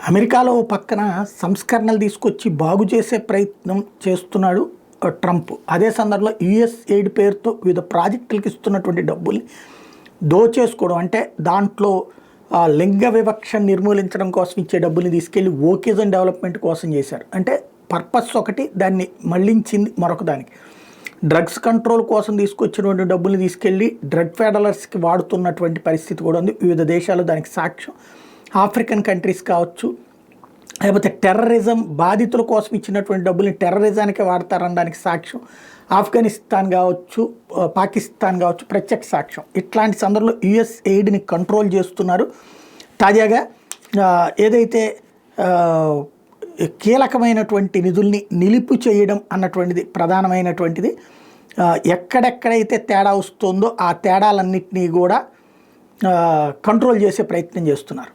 అమెరికాలో పక్కన సంస్కరణలు తీసుకొచ్చి బాగు చేసే ప్రయత్నం చేస్తున్నాడు ట్రంప్. అదే సందర్భంలో యుఎస్ ఎయిడ్ పేరుతో వివిధ ప్రాజెక్టులకు ఇస్తున్నటువంటి డబ్బుల్ని దోచేసుకోవడం, అంటే దాంట్లో లింగ వివక్ష నిర్మూలించడం కోసం ఇచ్చే డబ్బుల్ని తీసుకెళ్ళి ఓకేజన్ డెవలప్మెంట్ కోసం చేశారు. అంటే పర్పస్ ఒకటి, దాన్ని మళ్లించింది మరొక దానికి. డ్రగ్స్ కంట్రోల్ కోసం తీసుకొచ్చినటువంటి డబ్బుల్ని తీసుకెళ్ళి డ్రగ్ ఫెడలర్స్కి వాడుతున్నటువంటి పరిస్థితి కూడా ఉంది వివిధ దేశాలు. దానికి సాక్ష్యం ఆఫ్రికన్ కంట్రీస్ కావచ్చు, లేకపోతే టెర్రరిజం బాధితుల కోసం ఇచ్చినటువంటి డబ్బుల్ని టెర్రరిజానికి వాడతారనడానికి సాక్ష్యం ఆఫ్ఘనిస్తాన్ కావచ్చు, పాకిస్తాన్ కావచ్చు ప్రత్యక్ష సాక్ష్యం. ఇట్లాంటి సందర్భంలో యుఎస్ ఎయిడ్ని కంట్రోల్ చేస్తున్నారు. తాజాగా ఏదైతే కీలకమైనటువంటి నిధుల్ని నిలుపు చేయడం అన్నటువంటిది ప్రధానమైనటువంటిది. ఎక్కడెక్కడైతే తేడా వస్తుందో ఆ తేడాలన్నింటినీ కూడా కంట్రోల్ చేసే ప్రయత్నం చేస్తున్నారు.